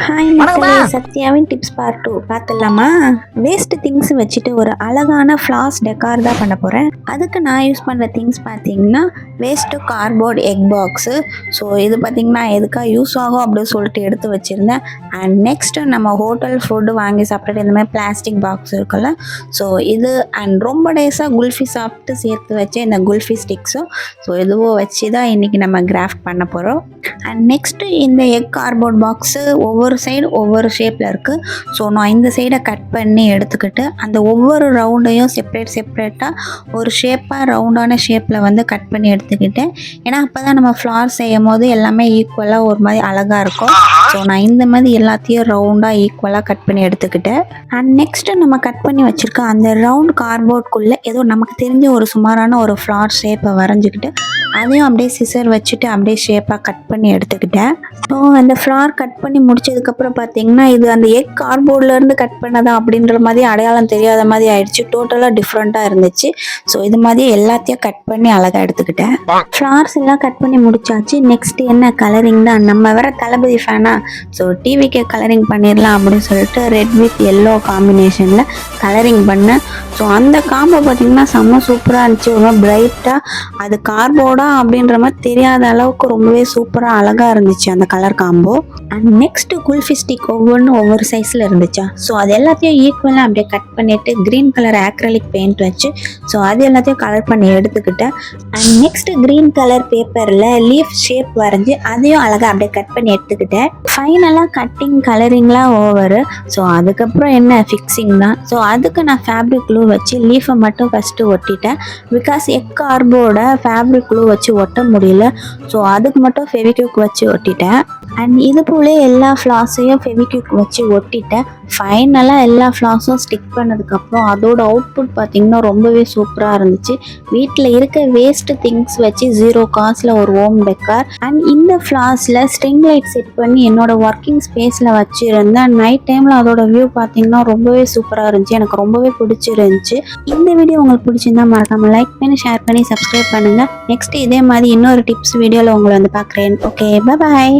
Hi மக்களே, சத்யாவின் tips part 2 பார்த்துடலாமா? Waste things வச்சுட்டு ஒரு அழகான ஃப்ளார்ஸ் டெக்கார் தான் பண்ண போகிறேன். அதுக்கு நான் யூஸ் பண்ணுற திங்ஸ் பார்த்தீங்கன்னா waste cardboard egg box. So இது பார்த்திங்கன்னா எதுக்காக யூஸ் ஆகும் அப்படின்னு சொல்லிட்டு எடுத்து வச்சுருந்தேன். அண்ட் நெக்ஸ்ட்டு நம்ம ஹோட்டல் ஃபுட்டு வாங்கி சாப்பிட்டுட்டு இந்த மாதிரி பிளாஸ்டிக் பாக்ஸ் இருக்குல்ல, ஸோ இது அண்ட் ரொம்ப டேஸாக குல்ஃபி சாப்பிட்டு சேர்த்து வச்ச இந்த குல்ஃபி ஸ்டிக்ஸும் ஸோ இதுவோ வச்சு தான் இன்றைக்கி நம்ம கிராஃப்ட் பண்ண போகிறோம். அண்ட் நெக்ஸ்ட்டு இந்த எக் கார்ட்போர்ட் பாக்ஸு ஒவ்வொரு சைடு ஒவ்வொரு ஷேப்பில் இருக்குது. ஸோ நான் இந்த சைடை கட் பண்ணி எடுத்துக்கிட்டு அந்த ஒவ்வொரு ரவுண்டையும் செப்ரேட்டாக ஒரு ஷேப்பாக ரவுண்டான ஷேப்பில் வந்து கட் பண்ணி எடுத்துக்கிட்டேன். ஏன்னா அப்போ தான் நம்ம ஃப்ளார் செய்யும் போது எல்லாமே ஈக்குவலாக ஒரு மாதிரி அழகாக இருக்கும். ஸோ நான் இந்த மாதிரி எல்லாத்தையும் ரவுண்டாக ஈக்குவலாக கட் பண்ணி எடுத்துக்கிட்டேன். அண்ட் நெக்ஸ்ட்டு நம்ம கட் பண்ணி வச்சுருக்க அந்த ரவுண்ட் கார்ட்போர்டுக்குள்ளே ஏதோ நமக்கு தெரிஞ்ச ஒரு சுமாரான ஒரு ஃப்ளார் ஷேப்பை வரைஞ்சிக்கிட்டு அதையும் அப்படியே சிசர் வச்சுட்டு அப்படியே ஷேப்பாக கட் பண்ணி எடுத்துக்கிட்டேன். ஸோ அந்த ஃப்ளார் கட் பண்ணி முடிச்சதுக்கப்புறம் பார்த்தீங்கன்னா இது அந்த எக் கார்ட்போர்ட்லேருந்து கட் பண்ணதா அப்படின்ற மாதிரி அடையாளம் தெரியாத மாதிரி ஆயிடுச்சு. டோட்டலாக டிஃப்ரெண்ட்டாக இருந்துச்சு. ஸோ இது மாதிரி எல்லாத்தையும் கட் பண்ணி அழகாக எடுத்துக்கிட்டேன். ஃப்ளார்ஸ் எல்லாம் கட் பண்ணி முடிச்சாச்சு. நெக்ஸ்ட் என்ன கலரிங் தான். நம்ம வேற தளபதி ஃபேனா, ஸோ டிவிக்கு கலரிங் பண்ணிடலாம் அப்படின்னு சொல்லிட்டு ரெட் வித் எல்லோ காம்பினேஷனில் கலரிங் பண்ணேன். ஸோ அந்த காம்போ பார்த்தீங்கன்னா செம்ம சூப்பராக இருந்துச்சு. ரொம்ப பிரைட்டாக அது கார்போர்டாக அப்படின்ற மாதிரி தெரியாத அளவுக்கு ரொம்பவே சூப்பராக அழகாக இருந்துச்சு அந்த colour combo. And next kulfi stick ஒவ்வொன்றும் ஒவ்வொரு சைஸில் இருந்துச்சா. ஸோ அது எல்லாத்தையும் ஈக்குவலாக அப்படியே கட் பண்ணிவிட்டு க்ரீன் கலர் ஆக்ரலிக் பெயிண்ட் வச்சு ஸோ அது எல்லாத்தையும் கலர் பண்ணி எடுத்துக்கிட்டேன். அண்ட் நெக்ஸ்ட்டு க்ரீன் கலர் பேப்பரில் லீஃப் ஷேப் வரைஞ்சி அதையும் அழகாக அப்படியே கட் பண்ணி எடுத்துக்கிட்டேன். ஃபைனலாக கட்டிங் கலரிங்லாம் ஓவரு. ஸோ அதுக்கப்புறம் என்ன ஃபிக்ஸிங் தான். ஸோ அதுக்கு நான் ஃபேப்ரிக் க்ளூ வச்சு லீஃபை மட்டும் ஃபஸ்ட்டு ஒட்டிட்டேன். பிகாஸ் எக் கார்ட்போர்டை ஃபேப்ரிக் க்ளூ வச்சு ஒட்ட முடியல. ஸோ அதுக்கு மட்டும் ஃபெவிக்விக் வச்சு ஒட்டிட்டேன். அண்ட் இது போல எல்லா ஃப்ளாஸையும் ஃபெவிக்விக் வச்சு ஒட்டிட்டேன். ஃபைனலாக எல்லா ஃப்ளாஸும் ஸ்டிக் பண்ணதுக்கப்புறம் அதோட அவுட்புட் பார்த்திங்கன்னா ரொம்பவே சூப்பராக இருந்துச்சு. வீட்டில் இருக்க வேஸ்ட்டு திங்ஸ் வச்சு 0 காஸ்டில் ஒரு ஹோம் டெக்கார். அண்ட் இந்த ஃப்ளாஸில் ஸ்ட்ரிங் லைட் செட் பண்ணி என்னோட ஒர்க்கிங் ஸ்பேஸில் வச்சுருந்தேன். நைட் டைமில் அதோட வியூ பார்த்திங்கன்னா ரொம்பவே சூப்பராக இருந்துச்சு. எனக்கு ரொம்பவே பிடிச்சிருந்துச்சு. இந்த வீடியோ உங்களுக்கு பிடிச்சிருந்தா மறக்காமல் லைக் பண்ணி ஷேர் பண்ணி சப்ஸ்கிரைப் பண்ணுங்கள். நெக்ஸ்ட் இதே மாதிரி இன்னொரு டிப்ஸ் வீடியோவில் உங்களை வந்து பார்க்குறேன். Okay, bye bye.